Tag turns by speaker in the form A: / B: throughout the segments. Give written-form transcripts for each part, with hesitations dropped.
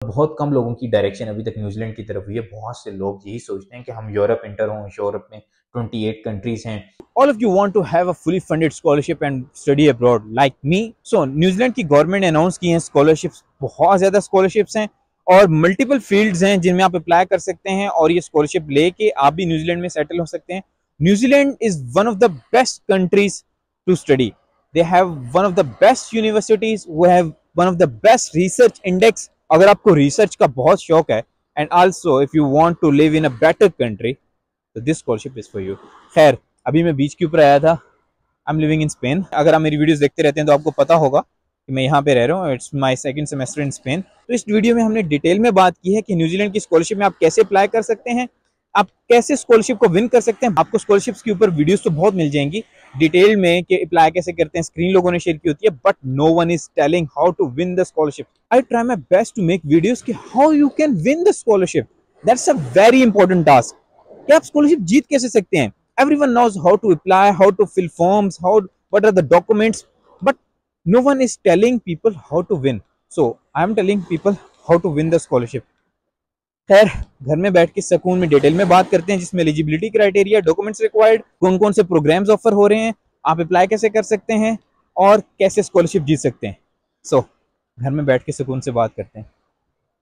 A: बहुत कम लोगों की डायरेक्शन अभी तक न्यूजीलैंड की तरफ हुई है। बहुत से लोग यही सोचते हैं कि हम यूरोप इंटर हों, यूरोप में 28 कंट्रीज हैं।
B: All of you want to have a fully funded scholarship and study abroad like me. So New Zealand की गवर्नमेंट ने अनाउंस की हैं स्कॉलरशिप्स, बहुत ज़्यादा स्कॉलरशिप्स हैं और मल्टीपल फील्ड्स हैं जिनमें आप अप्लाई कर सकते हैं और ये स्कॉलरशिप लेके आप भी न्यूजीलैंड में सेटल हो सकते हैं। New Zealand is one of the best countries to study. They have one of the best universities, वो have one of the best research index अगर आपको रिसर्च का बहुत शौक है, and also if you want to live in a better country, तो this scholarship is for you. खैर, अभी मैं बीच के ऊपर आया था. I am living in Spain. अगर आप मेरी वीडियोस देखते रहते हैं तो आपको पता होगा कि मैं यहाँ पे रह रहा हूँ. It's my second semester in Spain. तो इस वीडियो में हमने डिटेल में बात की है कि न्यूजीलैंड की स्कॉलरशिप में आप कैसे अप्लाई कर सकते हैं, आप कैसे स्कॉलरशिप को विन कर सकते हैं. आपको स्कॉलरशिप्स के ऊपर वीडियोस तो बहुत मिल जाएंगी डिटेल में कि अप्लाई कैसे करते हैं, स्क्रीन लोगों ने शेयर की होती है, but no one is telling how to win the scholarship. I try my best to make videos कि how you can win the scholarship. That's a very important task कि आप स्कॉलरशिप जीत कैसे सकते हैं. Everyone knows how to apply, how to fill forms, what are the documents, but no one is telling people how to win. So I am telling people how to win the scholarship. खैर, घर में बैठ के सुकून में detail में बात करते हैं जिसमें एलिजिबिलिटी क्राइटेरिया, डॉक्यूमेंट्स रिक्वायर्ड, कौन कौन से प्रोग्राम्स ऑफर हो रहे हैं, आप अप्लाई कैसे कर सकते हैं और कैसे स्कॉलरशिप जीत सकते हैं. सो घर में बैठ के सुकून से बात करते हैं.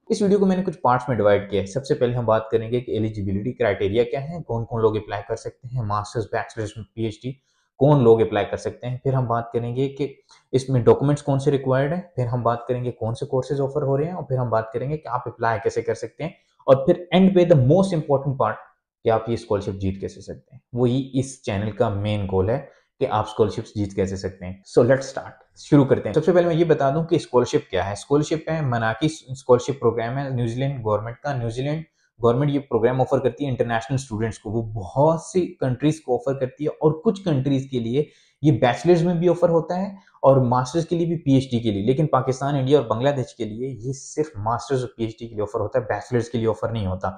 A: इस वीडियो को मैंने कुछ पार्ट्स में डिवाइड किया है। सबसे पहले हम बात करेंगे कि एलिजिबिलिटी क्राइटेरिया क्या है, कौन कौन लोग अप्लाई कर सकते हैं, मास्टर्स, बैचलर्स, पीएचडी कौन लोग अप्लाई कर सकते हैं। फिर हम बात करेंगे कि इसमें डॉक्यूमेंट्स कौन से रिक्वायर्ड है। फिर हम बात करेंगे कौन से कोर्सेज ऑफर हो रहे हैं और फिर हम बात करेंगे कि आप अप्लाई कैसे कर सकते हैं। और फिर एंड पे द मोस्ट इंपॉर्टेंट पार्ट कि आप ये स्कॉलरशिप जीत कैसे सकते हैं। वही इस चैनल का मेन गोल है कि आप स्कॉलरशिप्स जीत कैसे सकते हैं। सो लेट्स स्टार्ट, शुरू करते हैं। सबसे पहले मैं ये बता दूं कि स्कॉलरशिप क्या है। स्कॉलरशिप है मनाकी स्कॉलरशिप प्रोग्राम है न्यूजीलैंड गवर्नमेंट का। न्यूजीलैंड गवर्नमेंट ये प्रोग्राम ऑफर करती है इंटरनेशनल स्टूडेंट्स को, वो बहुत सी कंट्रीज को ऑफर करती है और कुछ कंट्रीज के लिए ये बैचलर्स में भी ऑफर होता है और मास्टर्स के लिए भी, पीएचडी के लिए। लेकिन पाकिस्तान, इंडिया और बांग्लादेश के लिए ये सिर्फ मास्टर्स और पीएचडी के लिए ऑफर होता है, बैचलर्स के लिए ऑफर नहीं होता।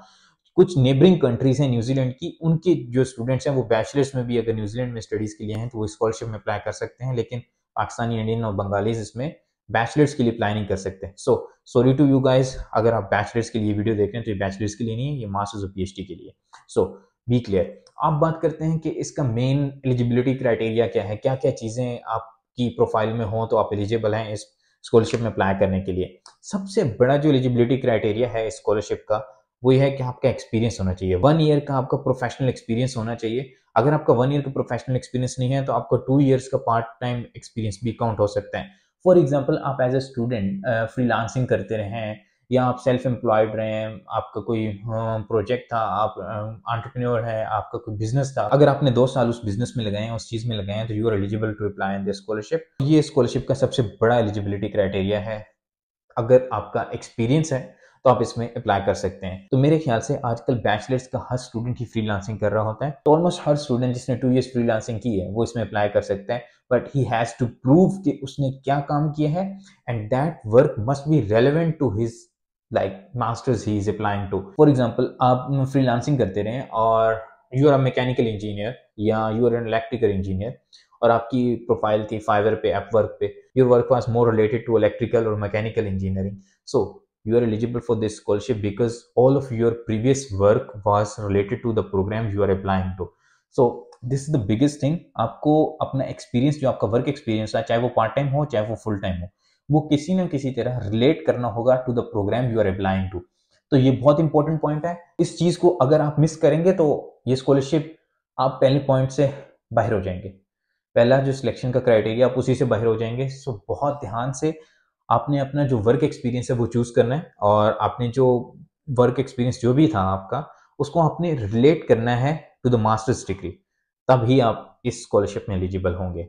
A: कुछ नेबरिंग कंट्रीज हैं न्यूजीलैंड की, उनके जो स्टूडेंट्स हैं वो बैचलर्स में भी अगर न्यूजीलैंड में स्टडीज के लिए हैं तो वो स्कॉलरशिप में अप्लाई कर सकते हैं। लेकिन पाकिस्तानी, इंडियन और बंगालीज इसमें बैचलर्स के लिए अप्लाई नहीं कर सकते। So sorry to you guys, अगर आप बैचलर्स के लिए वीडियो देख रहे हैं तो ये बैचलर्स के लिए नहीं है, ये मास्टर्स और पीएचडी के लिए। सो बी क्लियर। आप बात करते हैं कि इसका मेन एलिजिबिलिटी क्राइटेरिया क्या है, क्या क्या चीजें आपकी प्रोफाइल में हो तो आप एलिजिबल हैं इस स्कॉलरशिप में अप्लाई करने के लिए। सबसे बड़ा जो एलिजिबिलिटी क्राइटेरिया है स्कॉलरशिप का वो ये है कि आपका एक्सपीरियंस होना चाहिए। 1 ईयर का आपका प्रोफेशनल एक्सपीरियंस होना चाहिए। अगर आपका 1 ईयर का प्रोफेशनल एक्सपीरियंस नहीं है तो आपका 2 ईयर्स का पार्ट टाइम एक्सपीरियंस भी काउंट हो सकता है। फॉर एग्जाम्पल, आप एज ए स्टूडेंट फ्रीलांसिंग करते रहे हैं या आप सेल्फ एम्प्लॉयड रहे हैं, आपका कोई प्रोजेक्ट था, आप एंटरप्रेन्योर है, आपका कोई बिजनेस था, अगर आपने 2 साल उस बिजनेस में लगाए हैं, उस चीज में लगाए हैं, तो you are eligible to apply in this scholarship. ये स्कॉलरशिप का सबसे बड़ा एलिजिबिलिटी क्राइटेरिया है। अगर आपका एक्सपीरियंस है तो आप इसमें अप्लाई कर सकते हैं। तो मेरे ख्याल से आजकल बैचलर्स का हर स्टूडेंट ही फ्रीलांसिंग कर रहा होता है, तो ऑलमोस्ट हर स्टूडेंट जिसने 2 इयर्स फ्रीलांसिंग की है वो इसमें अप्लाई कर सकता है, but he has to prove कि उसने क्या काम किया है and that work must be relevant to his like master's he is applying to. For example, आप फ्रीलांसिंग करते रहे और you are a mechanical engineer या you are an electrical engineer और आपकी प्रोफाइल थी फाइवर पे, अपवर्क पे, your work was more related to electrical और mechanical engineering, so you are eligible for this scholarship because all of your previous work was related to the program you are applying to. So this is the biggest thing. आपको अपना experience, जो आपका work experience है, चाहे वो part time हो चाहे वो फुल टाइम हो, वो किसी न किसी तरह रिलेट करना होगा to the programme you are applying to. तो ये बहुत इंपॉर्टेंट पॉइंट है। इस चीज को अगर आप मिस करेंगे तो ये स्कॉलरशिप, आप पहले पॉइंट से बाहर हो जाएंगे। पहला जो सिलेक्शन का क्राइटेरिया, आप उसी से बाहर हो जाएंगे। सो बहुत ध्यान से आपने अपना जो वर्क एक्सपीरियंस है वो चूज करना है और आपने जो वर्क एक्सपीरियंस जो भी था आपका, उसको आपने रिलेट करना है टू द मास्टर्स डिग्री, तभी आप इस स्कॉलरशिप में एलिजिबल होंगे।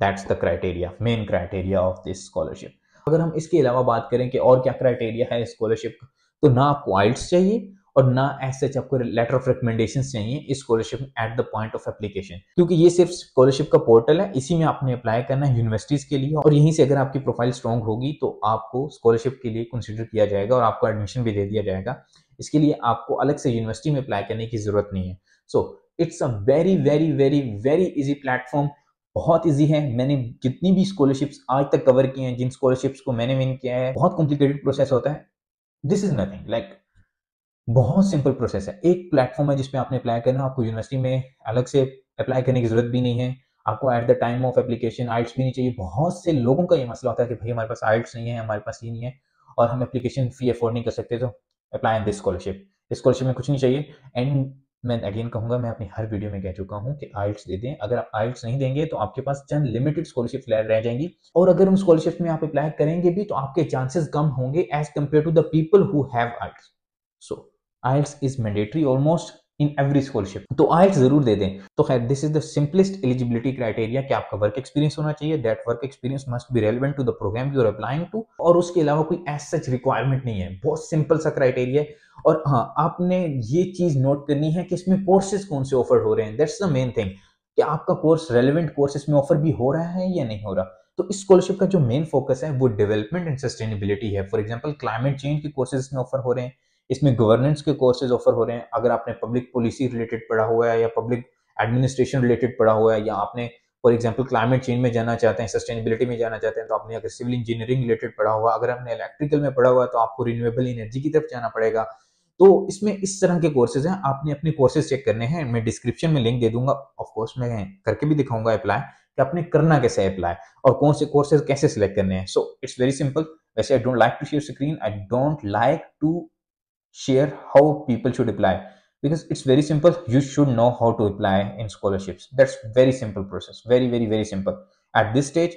A: That's the criteria, main criteria of this scholarship. अगर हम इसके अलावा बात करें कि और क्या क्राइटेरिया है स्कॉलरशिप का, तो ना आपको आइल्स चाहिए और ना एज सच आपको लेटर ऑफ रिकमेंडेशंस चाहिए इस scholarship at the point of application, क्योंकि ये सिर्फ स्कॉलरशिप का पोर्टल है, इसी में आपने अप्लाई करना है यूनिवर्सिटीज के लिए और यहीं से अगर आपकी प्रोफाइल स्ट्रांग होगी तो आपको स्कॉलरशिप के लिए कंसिडर किया जाएगा और आपको एडमिशन भी दे दिया जाएगा। इसके लिए आपको अलग से यूनिवर्सिटी में अप्लाई करने की जरूरत नहीं है। So it's a very very very very easy platform, बहुत इजी है। मैंने जितनी भी स्कॉलरशिप्स आज तक कवर की हैं, जिन स्कॉलरशिप्स को मैंने विन किया है, बहुत कॉम्प्लिकेटेड प्रोसेस होता है, दिस इज नथिंग लाइक, बहुत सिंपल प्रोसेस है। एक प्लेटफॉर्म है जिसपे आपने अप्लाई करना, आपको यूनिवर्सिटी में अलग से अप्लाई करने की जरूरत भी नहीं है, आपको at the time of application IELTS भी नहीं चाहिए। बहुत से लोगों का ये मसला होता है कि भाई हमारे पास आइल्स नहीं है, हमारे पास ये नहीं है और हम एप्लीकेशन फी अफोर्ड नहीं कर सकते, तो अप्लाई इन दिस स्कॉलरशिप। इस स्कॉलरशिप में कुछ नहीं चाहिए। एंड मैं अगेन कहूंगा, मैं अपनी हर वीडियो में कह चुका हूँ कि आइल्स दे दें। अगर आप आइल्स नहीं देंगे तो आपके पास चंद लिमिटेड स्कॉलरशिप रह जाएंगी, और अगर उन स्कॉलरशिप में आप अप्लाई करेंगे भी तो आपके चांसेस कम होंगे as compare to the people who have IELTS. सो IELTS is mandatory almost in every scholarship, तो IELTS जरूर दे दें। तो खैर this is the simplest eligibility criteria कि आपका वर्क एक्सपीरियंस होना चाहिए, that work experience must be relevant to the programme you are applying to, और उसके अलावा कोई एज सच रिक्वायरमेंट नहीं है, बहुत सिंपल सा क्राइटेरिया है। और हाँ, आपने ये चीज नोट करनी है कि इसमें कोर्सेज कौन से ऑफर हो रहे हैं, दैट्स द मेन थिंग, कि आपका कोर्स रेलेवेंट कोर्स इसमें ऑफर भी हो रहा है या नहीं हो रहा। तो इस स्कॉलरशिप का जो मेन फोकस है वो डेवलपमेंट एंड सस्टेनेबिलिटी है। फॉर एग्जांपल क्लाइमेट चेंज के कोर्सेज इसमें ऑफर हो रहे हैं, इसमें गवर्नेंस के कोर्सेज ऑफर हो रहे हैं। अगर आपने पब्लिक पॉलिसी रिलेटेड पढ़ा हुआ है या पब्लिक एडमिनिस्ट्रेशन रिलेटेड पढ़ा हुआ है, या आपने फॉर एग्जांपल क्लाइमेट चेंज में जाना चाहते हैं, सस्टेनेबिलिटी में जाना चाहते हैं, तो आपने अगर सिविल इंजीनियरिंग रिलेटेड पढ़ा हुआ, अगर आपने इलेक्ट्रिकल में पढ़ा हुआ है तो आपको रिन्यूएबल एनर्जी की तरफ जाना पड़ेगा। तो इसमें इस तरह के कोर्सेज हैं, आपने अपने कोर्सेज चेक करने हैं। मैं डिस्क्रिप्शन में लिंक दे दूंगा, ऑफ कोर्स मैं करके भी दिखाऊंगा अप्लाई, कि आपने करना कैसे है अप्लाई और कौन से कोर्सेज कैसे सिलेक्ट करने हैं। So it's very simple. वैसे I don't like to share screen, I don't like to share how people should apply, because it's very simple. You should know how to apply in scholarships. That's very simple process, very simple. At this stage,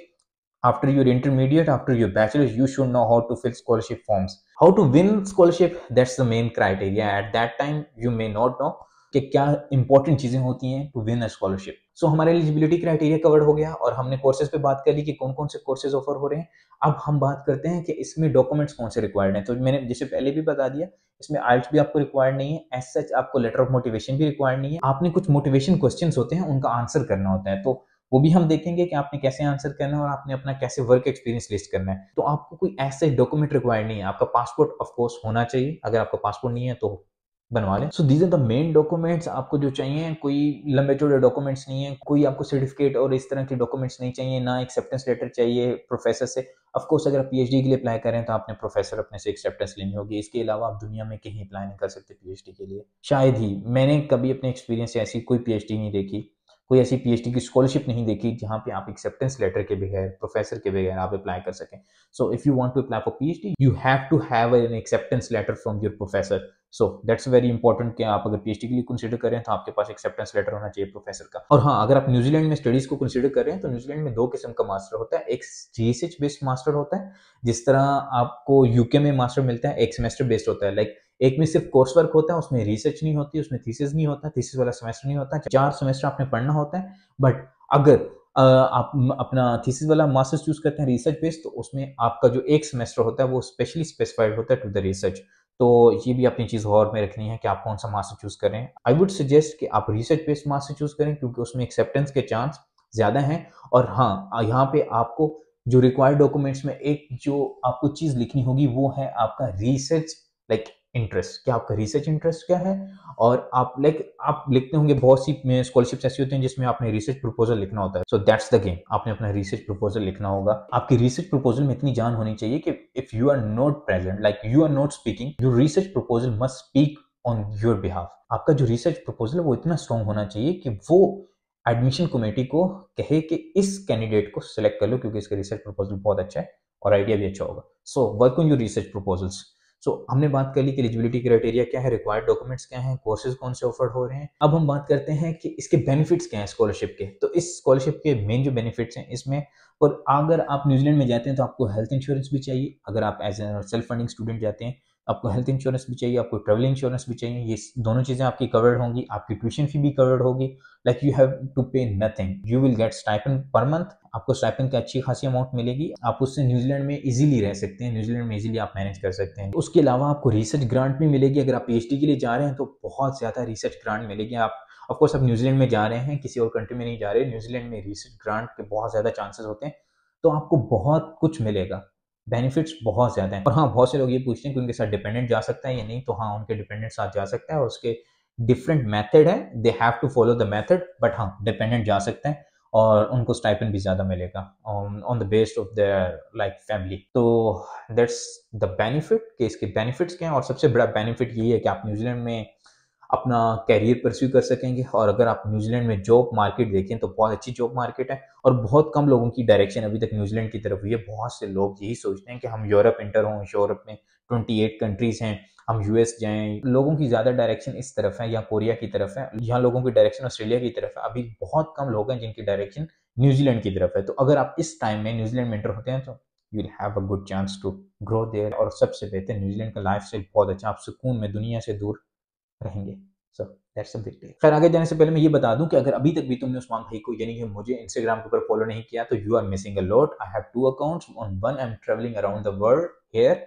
A: after your intermediate, after your bachelor's, you should know how to fill scholarship forms. How to win scholarship, that's the main criteria. At that time you may not know कि क्या important चीजें होती हैं to win a scholarship. सो हमारे eligibility criteria covered हो गया, और हमने कोर्सेज पे बात कर ली कि कौन कौन से कोर्सेज ऑफर हो रहे हैं। अब हम बात करते हैं कि इसमें डॉक्यूमेंट्स कौन से रिक्वायर्ड हैं। तो मैंने जैसे पहले भी बता दिया, इसमें आइल्स भी आपको रिक्वायर्ड नहीं है, एज सच आपको लेटर ऑफ मोटिवेशन भी रिक्वायर्ड नहीं है। आपने कुछ मोटिवेशन क्वेश्चंस होते हैं, उनका आंसर करना होता है, तो वो भी हम देखेंगे कि आपने कैसे आंसर करना है और आपने अपना कैसे वर्क एक्सपीरियंस लिस्ट करना है। तो आपको कोई ऐसे डॉक्यूमेंट रिक्वायर्ड नहीं है। आपका पासपोर्ट ऑफ कोर्स होना चाहिए, अगर आपका पासपोर्ट नहीं है तो बनवा लें। So these are the main documents आपको जो चाहिए। कोई लंबे चौड़े डॉक्यूमेंट्स नहीं है, कोई आपको सर्टिफिकेट और इस तरह के डॉक्यूमेंट्स नहीं चाहिए, ना एक्सेप्टेंस लेटर चाहिए प्रोफेसर से। ऑफ कोर्स अगर आप पीएचडी के लिए अप्लाई करें तो आपने प्रोफेसर अपने से एक्सेप्टेंस लेनी होगी, इसके अलावा आप दुनिया में कहीं अप्लाई नहीं कर सकते पीएचडी के लिए। शायद ही मैंने कभी अपने एक्सपीरियंस से ऐसी कोई पीएचडी नहीं देखी, कोई ऐसी पीएचडी की स्कॉलरशिप नहीं देखी जहां पे आप एक्सेप्टेंस लेटर के बगैर, प्रोफेसर के बगैर आप अप्लाई कर सकें। So if you want to apply for PhD, you have to have an acceptance letter from your professor. So that's very important कि आप अगर पीएचडी के लिए कंसीडर करें तो आपके पास एक्सेप्टेंस लेटर होना चाहिए प्रोफेसर का। और हाँ, अगर आप न्यूजीलैंड में स्टडीज को कंसीडर कर रहे हैं तो न्यूजीलैंड में 2 किस्म का मास्टर होता है। एक जीएसएच बेस्ड मास्टर होता है, जिस तरह आपको यूके में मास्टर मिलता है। एक सेमेस्टर बेस्ड होता है, लाइक एक में सिर्फ कोर्स वर्क होता है, उसमें रिसर्च नहीं होती, उसमें थीसिस नहीं होता, थीसिस वाला सेमेस्टर नहीं होता, 4 सेमेस्टर आपने पढ़ना होता है। बट अगर आप अपना थीसिस वाला मास्टर्स चूज करते हैं रिसर्च बेस्ड, तो उसमें आपका जो एक सेमेस्टर होता है वो स्पेशली स्पेसिफाइड होता है टू द रिसर्च। तो ये भी अपनी चीज और में रखनी है कि आप कौन सा मास्टर चूज करें। आई वुड सजेस्ट कि आप रिसर्च बेस्ड मास्टर चूज करें, क्योंकि उसमें एक्सेप्टेंस के चांस ज्यादा हैं। और हाँ, यहाँ पे आपको जो रिक्वायर्ड डॉक्यूमेंट्स में एक जो आपको चीज लिखनी होगी वो है आपका रिसर्च लाइक इंटरेस्ट। क्या आपका रिसर्च इंटरेस्ट क्या है, और आप आप लिखते होंगे बहुत सी स्कॉलरशिप्स ऐसी होती हैं जिसमें आपने रिसर्च प्रपोजल लिखना होता है। सो दैट्स द गेम, आपने अपना रिसर्च प्रपोजल लिखना होगा। आपकी रिसर्च प्रपोजल में इतनी जान होनी चाहिए कि if you are not present, like you are not speaking, your research proposal must speak on your behalf. आपका जो रिसर्च प्रपोजल है वो इतना स्ट्रॉन्ग होना चाहिए कि वो एडमिशन कमेटी को कहे कि इस कैंडिडेट को सिलेक्ट कर लो, क्योंकि इसका रिसर्च प्रपोजल बहुत अच्छा है और आइडिया भी अच्छा होगा। So work on your research proposals. So हमने बात कर ली कि एलिजिबिलिटी क्राइटेरिया क्या है, रिक्वायर्ड डॉक्यूमेंट्स क्या हैं, कोर्सेज कौन से ऑफर हो रहे हैं। अब हम बात करते हैं कि इसके बेनिफिट्स क्या हैं स्कॉलरशिप के। तो इस स्कॉलरशिप के मेन जो बेनिफिट्स हैं इसमें, और अगर आप न्यूजीलैंड में जाते हैं तो आपको हेल्थ इंश्योरेंस भी चाहिए। अगर आप as a self funding student जाते हैं आपको हेल्थ इंश्योरेंस भी चाहिए, आपको ट्रैवल इंश्योरेंस भी चाहिए। ये दोनों चीजें आपकी कवर्ड होंगी, आपकी ट्यूशन फी भी कवर्ड होगी। लाइक यू हैव टू पे nothing, you will get stipend per month. आपको स्टाइपेंड की अच्छी खासी अमाउंट मिलेगी, आप उससे न्यूजीलैंड में इजीली रह सकते हैं, न्यूजीलैंड में इजीली आप मैनेज कर सकते हैं। उसके अलावा आपको रिसर्च ग्रांट भी मिलेगी। अगर आप पीएचडी के लिए जा रहे हैं तो बहुत ज्यादा रिसर्च ग्रांट मिलेगी। आप ऑफकोर्स आप न्यूजीलैंड में जा रहे हैं, किसी और कंट्री में नहीं जा रहे, न्यूजीलैंड में रिसर्च ग्रांट के बहुत ज्यादा चांसेस होते हैं, तो आपको बहुत कुछ मिलेगा, बेनिफिट्स बहुत ज्यादा हैं। और हाँ, बहुत से लोग ये पूछते हैं कि उनके साथ डिपेंडेंट जा सकता है या नहीं, तो हाँ, उनके डिपेंडेंट साथ जा सकता है और उसके डिफरेंट मेथड है, they have to follow the method, but हाँ डिपेंडेंट जा सकता है। और उनको स्टाइपेंड भी ज़्यादा मिलेगा on the based of their like family. तो दैट्स द बेनिफिट कि इसके बेनिफिट्स क्या हैं, और सबसे बड़ा बेनिफिट यही है कि आप न्यूजीलैंड में अपना कैरियर परस्यू कर सकेंगे। और अगर आप न्यूजीलैंड में जॉब मार्केट देखें तो बहुत अच्छी जॉब मार्केट है, और बहुत कम लोगों की डायरेक्शन अभी तक न्यूजीलैंड की तरफ हुई है। बहुत से लोग यही सोचते हैं कि हम यूरोप इंटर हों, यूरोप में 28 कंट्रीज हैं, हम यूएस जाएं। लोगों की ज़्यादा डायरेक्शन इस तरफ है या कोरिया की तरफ है, यहाँ लोगों की डायरेक्शन ऑस्ट्रेलिया की तरफ है। अभी बहुत कम लोग हैं जिनकी डायरेक्शन न्यूजीलैंड की तरफ है। तो अगर आप इस टाइम में न्यूजीलैंड में इंटर होते हैं तो you will have a good chance to grow there. और सबसे बेहतर, न्यूजीलैंड का लाइफस्टाइल बहुत अच्छा, आप सुकून में दुनिया से दूर रहेंगे। So that's a big deal. खैर, आगे जाने से पहले मैं ये बता दूं कि अगर अभी तक भी तुमने उस्मान भाई को यानी कि मुझे इंस्टाग्राम के ऊपर फॉलो नहीं किया तो you are missing a lot. I have 2 accounts, on one I am travelling around the world here,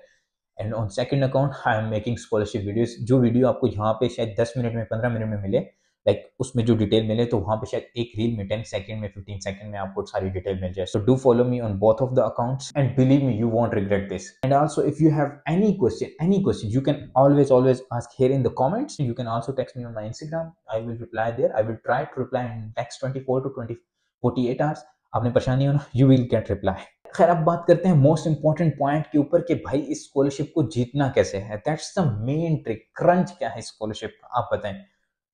A: and on second account I am making scholarship videos. जो वीडियो आपको यहाँ पे शायद 10 मिनट में, 15 मिनट में मिले, लाइक उसमें जो डिटेल मिले, तो वहां पे शायद एक रील में 10 सेकंड में, 15 सेकंड में आपको सारी डिटेल मिल जाए। So do follow me on both of the accounts and believe me, you won't regret this. And also if you have any question you can always ask here in the comments. You can also text me on my Instagram. I will reply there. I will try to reply in next 24 to 48 hours. आपने परेशान नहीं होना, you will get reply. खैर, अब बात करते हैं most important point के ऊपर कि भाई इस स्कॉलरशिप को जीतना कैसे है। That's the main trick. Crunch क्या है स्कॉलरशिप का, आप बताएं।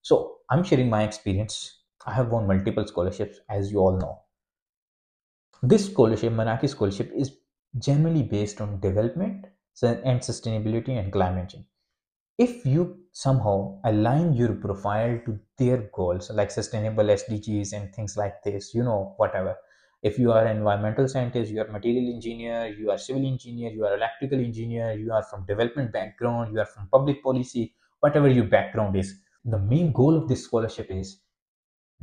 A: So I am sharing my experience. I have won multiple scholarships, as you all know. This scholarship, Manaki scholarship, is generally based on development and sustainability and climate change. If you somehow align your profile to their goals, like sustainable SDGs and things like this, you know, whatever. If you are an environmental scientist, you are material engineer, you are civil engineer, you are electrical engineer, you are from development background, you are from public policy, whatever your background is, the main goal of this scholarship is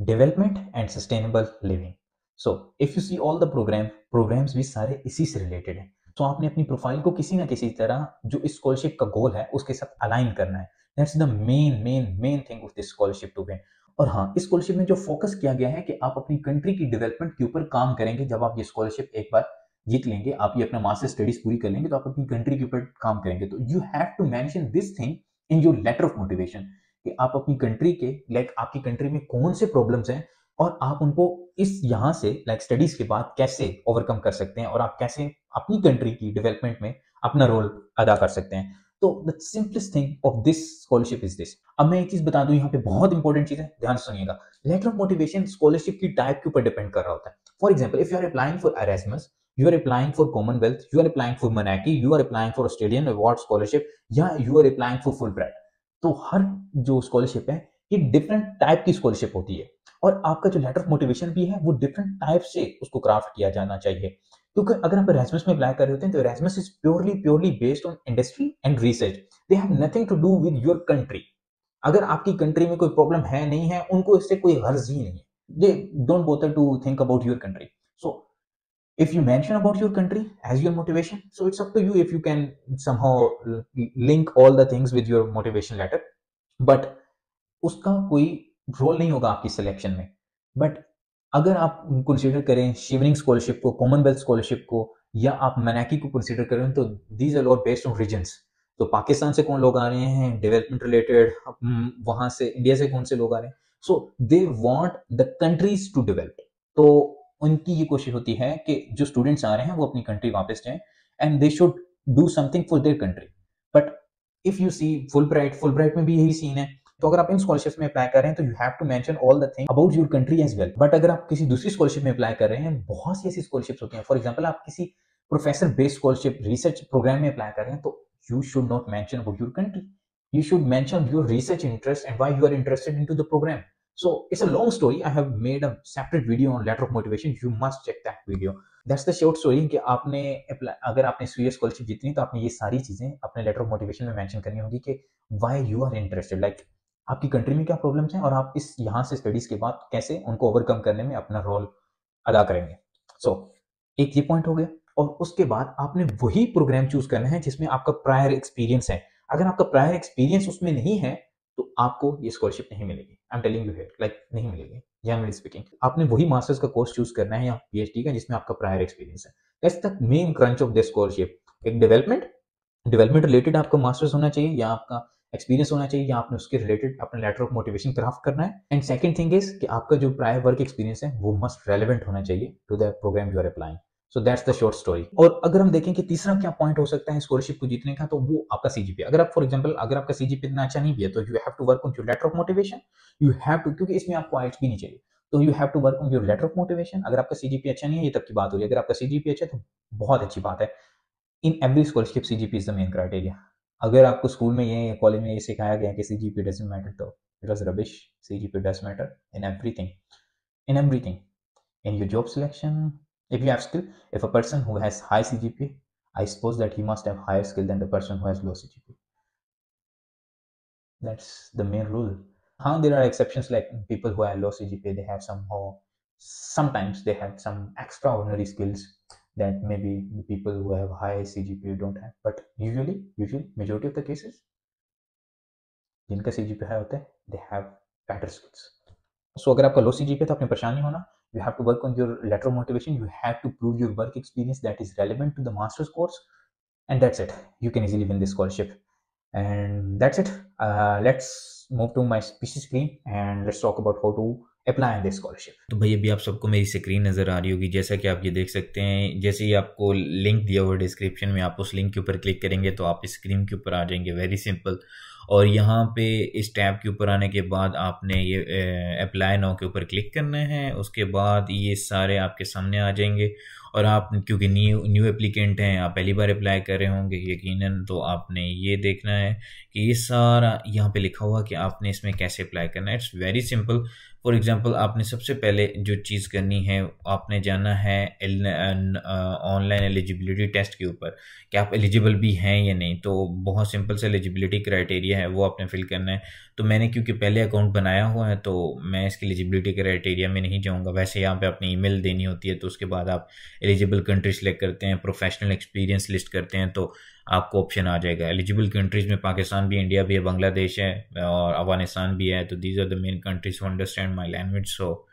A: development and sustainable living. So if you see all the programs भी सारे इसी से related हैं। तो आपने अपनी profile को किसी ना किसी तरह जो इस स्कॉलरशिप का गोल है उसके साथ अलाइन करना है। That's the main thing of this scholarship to win. और हाँ, इस स्कॉलरशिप में जो फोकस किया गया है कि आप अपनी कंट्री की डेवलपमेंट के ऊपर काम करेंगे। जब आप ये स्कॉलरशिप एक बार जीत लेंगे, आप ये अपना मास्टर स्टडीज पूरी कर लेंगे, तो आप अपनी कंट्री के ऊपर काम करेंगे। तो you have to mention this thing in your letter of motivation कि आप अपनी कंट्री के, लाइक आपकी कंट्री में कौन से प्रॉब्लम्स हैं और आप उनको इस यहाँ से लाइक स्टडीज के बाद कैसे ओवरकम कर सकते हैं, और आप कैसे अपनी कंट्री की डेवलपमेंट में अपना रोल अदा कर सकते हैं। तो the simplest thing of this scholarship is this. अब मैं एक चीज बता दूं, यहाँ पे बहुत इंपॉर्टेंट चीज है, ध्यान सुनिएगा। लेटर ऑफ मोटिवेशन स्कॉलरशिप की टाइप के ऊपर डिपेंड कर रहा होता है। For example, if you are applying for Erasmus, you are applying for Commonwealth, you are applying for Manaaki, you are applying for Australian award scholarship, या you are applying for Fulbright. तो हर जो scholarship है ये different type की scholarship होती है, और आपका जो लेटर ऑफ मोटिवेशन भी है वो डिफरेंट टाइप से उसको क्राफ्ट किया जाना चाहिए। क्योंकि अगर आप एरास्मस में अप्लाई कर रहे होते हैं तो Erasmus is purely based on industry and research. They have nothing to do with your country. अगर आपकी कंट्री में कोई प्रॉब्लम है नहीं है, उनको इससे कोई गर्ज ही नहीं है। They don't bother to think about your country. So if you mention about your country as your motivation, so it's up to you if you can somehow link all the things with your motivation letter, but उसका कोई role नहीं होगा आपकी selection में। But अगर आप consider करें Chevening scholarship को, कॉमनवेल्थ स्कॉलरशिप को, या आप मनाकी को कंसीडर करें, तो these are all based on regions. तो पाकिस्तान से कौन लोग आ रहे हैं डेवलपमेंट रिलेटेड, वहां से इंडिया से कौन से लोग आ रहे हैं, so they want the countries to develop. तो उनकी ये कोशिश होती है कि जो स्टूडेंट्स आ रहे हैं वो अपनी कंट्री वापस जाएं, and they should do something for their country. But if you see Fulbright में भी यही सीन है। तो अगर आप इन स्कॉलरशिप्स में अप्लाई कर रहे हैं तो you have to mention all the thing about your country as well. But अगर आप किसी दूसरी स्कॉलरशिप में अप्लाई कर रहे हैं, बहुत सी ऐसी स्कॉलरशिप्स होती हैं। फॉर एग्जांपल, आप किसी professor based scholarship research programme में अप्लाई कर रहे हैं, तो you should not mention about your country. You should mention your research interest and why you are interested into the program. So it's a long story. I have made a separate video on letter of motivation. You must check that video. That's the short story कि आपने अगर आपने Swedish scholarship जीतनी तो आपने ये सारी चीजें अपने लेटर ऑफ मोटिवेशन में मेंशन करनी होगी कि why you are interested, like आपकी कंट्री में क्या प्रॉब्लम्स हैं और आप इस यहाँ से स्टडीज के बाद कैसे उनको ओवरकम करने में अपना रोल अदा करेंगे। So एक ये पॉइंट हो गया, और उसके बाद आपने वही प्रोग्राम चूज करना है जिसमें आपका प्रायर एक्सपीरियंस है। अगर आपका प्रायर एक्सपीरियंस उसमें नहीं है तो आपको ये स्कॉलरशिप नहीं मिलेगी। I am telling you here, like नहीं मिलेगी, जनरली स्पीकिंग। आपने वही मास्टर्स का कोर्स चूज करना है या पीएचडी का जिसमें आपका प्रायर एक्सपीरियंस है। That's the main crunch of this scholarship. एक डेवलपमेंट रिलेटेड आपका मास्टर्स होना चाहिए, या आपका एक्सपीरियंस होना चाहिए या आपने उसके रिलेटेड अपना लेटर ऑफ मोटिवेशन क्राफ्ट करना है। एंड सेकंड थिंग इज कि आपका जो प्रायर वर्क एक्सपीरियंस है वो मस्ट रेलेवेंट होना चाहिए to the programme you are applying. So that's the short story. और अगर हम देखें कि तीसरा क्या पॉइंट हो सकता है स्कॉलरशिप को जीतने का, तो वो आपका सीजीपी। अगर आप फॉर एग्जांपल अगर आपका सीजीपी इतना अच्छा नहीं भी है तो you have to work on your letter of motivation. You have to, क्योंकि इसमें आपको आइल्स भी नहीं चाहिए, तो you have to work on your letter of motivation. अगर आपका सीजीपी अच्छा नहीं है ये तब की बात हो रही है, अगर आपका सीजीपी अच्छा है तो बहुत अच्छी बात है। In every scholarship CGP is the main criteria. अगर आपको स्कूल में ये कॉलेज में ये सिखाया गया कि सीजीपी डजंट मैटर, तो it was rubbish. CGP does matter in everything, in everything, in your job selection, if you have skill. If a person who has high CGPA, I suppose that he must have higher skill than the person who has low CGPA. That's the main rule. There are exceptions, like people who have low CGPA, they have sometimes they have some extraordinary skills that maybe the people who have high CGPA don't have. But usually majority of the cases, जिनका CGPA high होता है, they have better skills. So अगर आपका लो CGPA है तो अपनी परेशानी होना, you have to work on your letter of motivation, you have to prove your work experience that is relevant to the master's course, and that's it. You can easily win this scholarship. And that's it. Let's move to my PC screen and let's talk about how to apply in this scholarship.
C: तो भाई अभी आप सबको मेरी screen नज़र आ रही होगी, जैसा कि आप ये देख सकते हैं। जैसे ही आपको लिंक दिया हुआ डिस्क्रिप्शन में, आप उस लिंक के ऊपर क्लिक करेंगे तो आप स्क्रीन के ऊपर आ जाएंगे, वेरी सिंपल। और यहाँ पे इस टैब के ऊपर आने के बाद आपने ये अप्लाई नाउ के ऊपर क्लिक करना है। उसके बाद ये सारे आपके सामने आ जाएंगे और आप क्योंकि न्यू एप्लीकेंट हैं, आप पहली बार अप्लाई कर रहे होंगे यकीनन, तो आपने ये देखना है कि ये सारा यहाँ पे लिखा हुआ कि आपने इसमें कैसे अप्लाई करना है। It's very simple. For example आपने सबसे पहले जो चीज़ करनी है, आपने जाना है ऑनलाइन एलिजिबिलिटी टेस्ट के ऊपर कि आप एलिजिबल भी हैं या नहीं। तो बहुत सिंपल सा एलिजिबिलिटी क्राइटेरिया है, वो आपने फिल करना है। तो मैंने क्योंकि पहले अकाउंट बनाया हुआ है तो मैं इसकी एलिजिबिलिटी क्राइटेरिया में नहीं जाऊँगा। वैसे यहाँ पे अपनी ईमेल देनी होती है, तो उसके बाद आप एलिजिबल कंट्री सेलेक्ट करते हैं, प्रोफेशनल एक्सपीरियंस लिस्ट करते हैं, तो आपको ऑप्शन आ जाएगा। एलिजिबल कंट्रीज़ में पाकिस्तान भी, इंडिया भी है, बांग्लादेश है और अफगानिस्तान भी है। तो these are the main countries who understand my language. So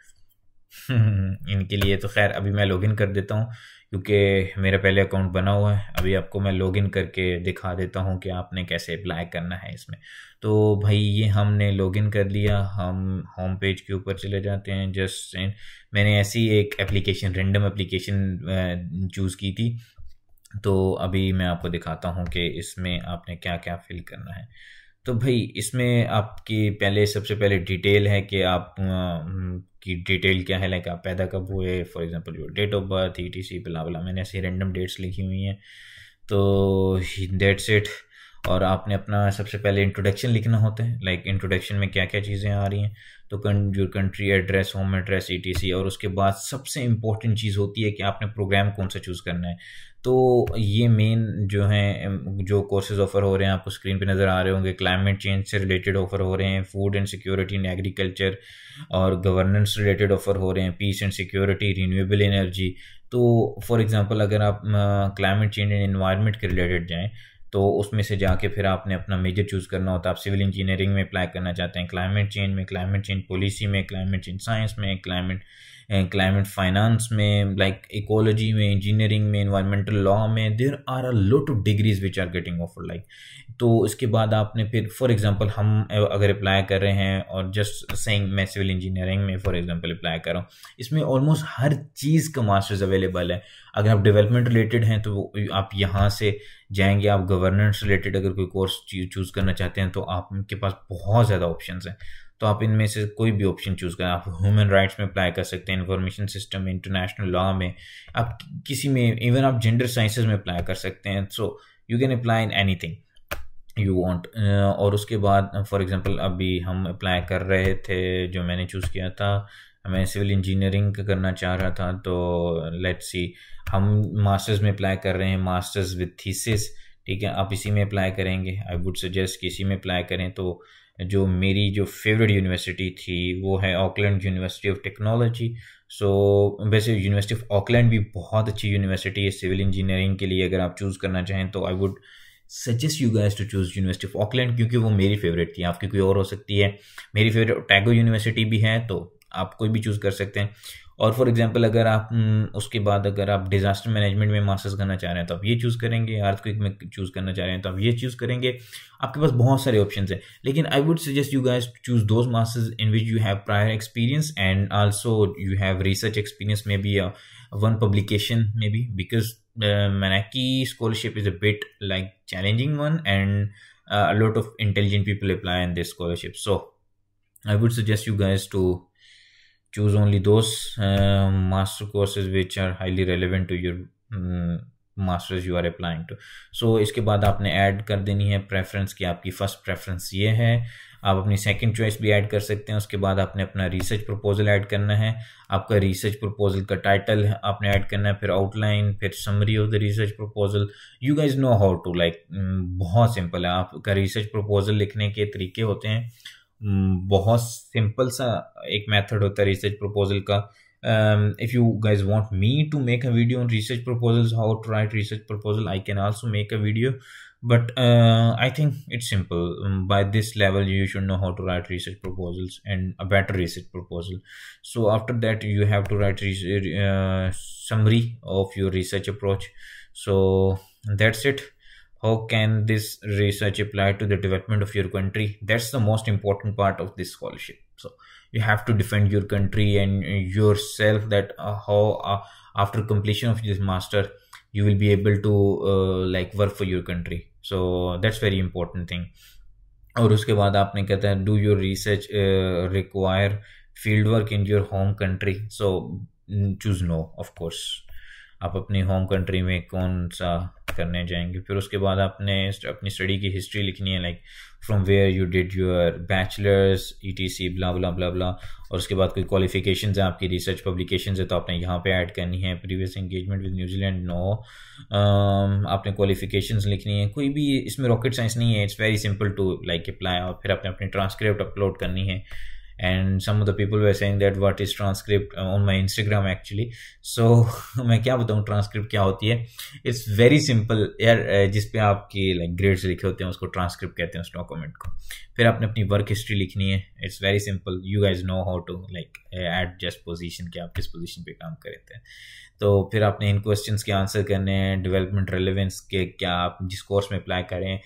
C: इनके लिए तो खैर अभी मैं लॉगिन कर देता हूँ क्योंकि मेरा पहले अकाउंट बना हुआ है। अभी आपको मैं लॉगिन करके दिखा देता हूँ कि आपने कैसे अप्लाई करना है इसमें। तो भाई ये हमने लॉगिन कर लिया, हम होम पेज के ऊपर चले जाते हैं। जस्ट मैंने ऐसी एक एप्लीकेशन, रैंडम एप्लीकेशन चूज़ की थी। तो अभी मैं आपको दिखाता हूँ कि इसमें आपने क्या क्या फिल करना है। तो भाई इसमें आपकी पहले सबसे पहले डिटेल है कि आप की डिटेल क्या है, लाइक आप पैदा कब हुए, for example your date of birth, ETC blah बला। मैंने ऐसी रैंडम डेट्स लिखी हुई हैं, तो दैट्स इट। और आपने अपना सबसे पहले इंट्रोडक्शन लिखना होता है, लाइक इंट्रोडक्शन में क्या क्या चीज़ें आ रही हैं। तो जो country address, home address, ETC। और उसके बाद सबसे इम्पोर्टेंट चीज़ होती है कि आपने प्रोग्राम कौन सा चूज़ करना है। तो ये मेन जो हैं, जो कोर्सेज ऑफर हो रहे हैं आपको स्क्रीन पे नज़र आ रहे होंगे। क्लाइमेट चेंज से रिलेटेड ऑफर हो रहे हैं, food and security in agriculture और गवर्नेंस रिलेटेड ऑफर हो रहे हैं, peace and security, renewable energy. तो फॉर एग्जांपल अगर आप क्लाइमेट चेंज एंड एनवायरनमेंट के रिलेटेड जाएँ तो उसमें से जाके फिर आपने अपना मेजर चूज़ करना होता है। आप सिविल इंजीनियरिंग में अप्लाई करना चाहते हैं, क्लाइमेट चेंज में, क्लाइमेट चेंज पॉलिसी में, क्लाइमेट चेंज साइंस में, क्लाइमेट फाइनेंस में, लाइक इकोलॉजी में, इंजीनियरिंग में, एनवायरमेंटल लॉ में। There are a lot of degrees which are getting offer like. तो इसके बाद आपने फिर फॉर एग्जांपल हम अगर अप्लाई कर रहे हैं और जस्ट सेइंग मैं सिविल इंजीनियरिंग में फॉर एग्जांपल अप्लाई कर रहा हूँ, इसमें ऑलमोस्ट हर चीज़ का मास्टर्स अवेलेबल है। अगर आप डेवलपमेंट रिलेटेड हैं तो आप यहाँ से जाएंगे। आप गवर्नेंस रिलेटेड अगर कोई कोर्स चूज़ करना चाहते हैं तो आपके पास बहुत ज़्यादा ऑप्शंस हैं, तो आप इनमें से कोई भी ऑप्शन चूज़ करें। आप ह्यूमन राइट्स में अप्लाई कर सकते हैं, इंफॉर्मेशन सिस्टम में, इंटरनेशनल लॉ में, आप किसी में, इवन आप जेंडर साइंसेज में अप्लाई कर सकते हैं। So you can apply in anything you want. और उसके बाद फॉर एग्जांपल अभी हम अप्लाई कर रहे थे, जो मैंने चूज़ किया था, मैं सिविल इंजीनियरिंग करना चाह रहा था। तो लेट्स सी, हम मास्टर्स में अप्लाई कर रहे हैं, मास्टर्स विद थीसिस, ठीक है। आप इसी में अप्लाई करेंगे। आई वुड सजेस्ट कि इसी में अप्लाई करें। तो जो मेरी जो फेवरेट यूनिवर्सिटी थी वो है ऑकलैंड यूनिवर्सिटी ऑफ टेक्नोलॉजी। सो वैसे यूनिवर्सिटी ऑफ ऑकलैंड भी बहुत अच्छी यूनिवर्सिटी है सिविल इंजीनियरिंग के लिए। अगर आप चूज़ करना चाहें तो I would suggest you guys to choose University of Auckland, क्योंकि वो मेरी फेवरेट थी। आपकी कोई और हो सकती है। मेरी फेवरेट ओटागो यूनिवर्सिटी भी है, तो आप कोई भी चूज़ कर सकते हैं। और फॉर एग्जांपल अगर आप उसके बाद अगर आप डिजास्टर मैनेजमेंट में मास्टर्स करना चाह रहे हैं तो आप ये चूज़ करेंगे, अर्थक्वेक में चूज़ करना चाह रहे हैं तो आप ये चूज़ करेंगे। आपके पास बहुत सारे ऑप्शंस हैं, लेकिन I would suggest you guys to choose those masters in which you have prior experience and also you have research experience, maybe one publication maybe, because Manaki scholarship is a bit like challenging one, and a lot of intelligent people apply in this scholarship. So I would suggest you guys to choose only those master courses which are highly relevant to your master's you are applying to. So इसके बाद आपने add कर देनी है preference की, आपकी first preference ये है, आप अपनी सेकंड चॉइस भी ऐड कर सकते हैं। उसके बाद आपने अपना रिसर्च प्रपोजल ऐड करना है, आपका रिसर्च प्रपोजल का टाइटल आपने ऐड करना है, फिर आउटलाइन, फिर summary of the research proposal. You guys know how to, like बहुत सिंपल है। आपका रिसर्च प्रपोजल लिखने के तरीके होते हैं, बहुत सिंपल सा एक मेथड होता है रिसर्च प्रपोजल का। If you guys want me to make a video on research proposals, how to write research proposal, I can also make a video, but I think it's simple. By this level you should know how to write research proposals and a better research proposal. So after that you have to write summary of your research approach. So that's it. How can this research apply to the development of your country? That's the most important part of this scholarship. So you have to defend your country and yourself, that how after completion of this master you will be able to like work for your country. So that's very important thing. और उसके बाद आपने कहता है do your research require field work in your home country? So choose no, of course. आप अपनी home country में कौन सा करने जाएंगे। फिर उसके बाद आपने अपनी स्टडी की हिस्ट्री लिखनी है, like from where you did your bachelors ETC blah blah blah blah. और उसके बाद कोई क्वालिफिकेशंस है आपकी, रिसर्च पब्लिकेशंस है तो आपने यहाँ पे ऐड करनी है। Previous engagement with New Zealand, no. आपने क्वालिफिकेशंस लिखनी है, कोई भी इसमें रॉकेट साइंस नहीं है, it's very simple to like apply. और फिर आपने अपनी ट्रांसक्रिप्ट अपलोड करनी है। And some of the people were saying that what is transcript on my Instagram actually. So मैं क्या बताऊँ ट्रांसक्रिप्ट क्या होती है। It's very simple यार, जिस पे आपकी लाइक ग्रेड्स लिखे होते हैं उसको ट्रांसक्रिप्ट कहते हैं उस डॉक्यूमेंट को। फिर आपने अपनी वर्क हिस्ट्री लिखनी है। It's very simple. You guys know how to like add just position, कि आप किस पोजीशन पे काम कर रहे थे। तो फिर आपने इन क्वेश्चंस के आंसर करने हैं, डेवलपमेंट रेलेवेंस के, क्या आप जिस कोर्स में अप्लाई करें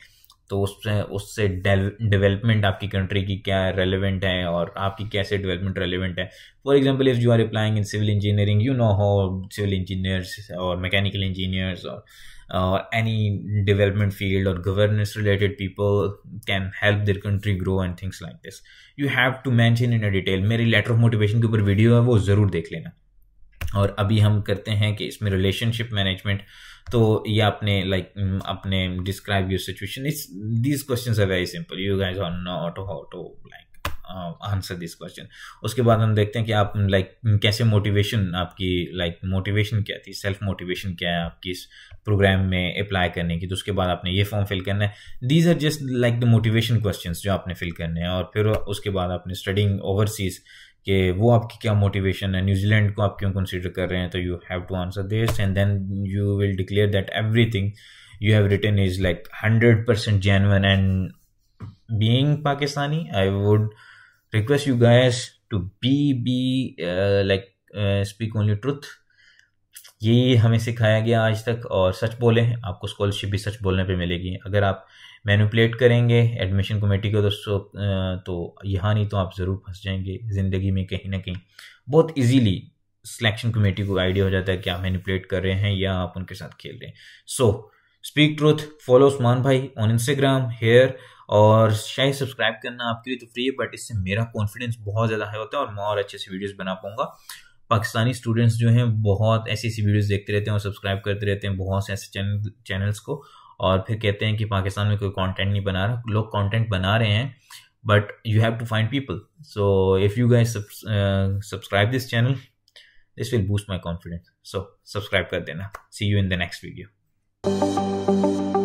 C: तो उससे डेवलपमेंट आपकी कंट्री की क्या रेलेवेंट है और आपकी कैसे डेवलपमेंट रेलेवेंट है। For example if you are applying in civil engineering, you know how civil engineers और मैकेनिकल इंजीनियर्स और एनी डेवलपमेंट फील्ड और governance related people can help their country grow and things like this. You have to mention in a detail. मेरी letter of motivation के ऊपर video है, वो ज़रूर देख लेना। और अभी हम करते हैं कि इसमें रिलेशनशिप मैनेजमेंट, तो ये आपने लाइक अपने describe your situation. It's these questions are very simple, you guys are not how to like answer this question. उसके बाद हम देखते हैं कि आप लाइक कैसे मोटिवेशन, आपकी लाइक मोटिवेशन क्या थी, सेल्फ मोटिवेशन क्या है आपकी इस प्रोग्राम में अप्लाई करने की। तो उसके बाद आपने ये फॉर्म फिल करना है। These are just like the motivation questions जो आपने फिल करने हैं। और फिर उसके बाद आपने स्टडिंग ओवरसीज कि वो आपकी क्या मोटिवेशन है, न्यूजीलैंड को आप क्यों कंसीडर कर रहे हैं, तो you have to answer this and then you will declare that everything you have written is like 100% genuine. And being Pakistani, I would request you guys to be like speak only truth. ये हमें सिखाया गया आज तक, और सच बोले, आपको scholarship भी सच बोलने पे मिलेगी। अगर आप मैनिपुलेट करेंगे एडमिशन कमेटी को दोस्तों तो यहाँ नहीं तो आप ज़रूर फंस जाएंगे ज़िंदगी में कहीं ना कहीं। बहुत इजीली सिलेक्शन कमेटी को आइडिया हो जाता है कि आप मैनिपुलेट कर रहे हैं या आप उनके साथ खेल रहे हैं। So speak truth, follow Usman भाई ऑन इंस्टाग्राम हेयर, और शायद सब्सक्राइब करना आपके लिए तो फ्री है, बट इससे मेरा कॉन्फिडेंस बहुत ज़्यादा हाई होता है और मैं और अच्छे से वीडियोज़ बना पाऊँगा। पाकिस्तानी स्टूडेंट्स जो हैं बहुत ऐसी वीडियोज़ देखते रहते हैं और सब्सक्राइब करते रहते हैं बहुत से ऐसे चैनल्स को, और फिर कहते हैं कि पाकिस्तान में कोई कंटेंट नहीं बना रहा। लोग कंटेंट बना रहे हैं, but you have to find people. So if you guys subscribe this channel, this will boost my confidence. So subscribe कर देना। See you in the next video.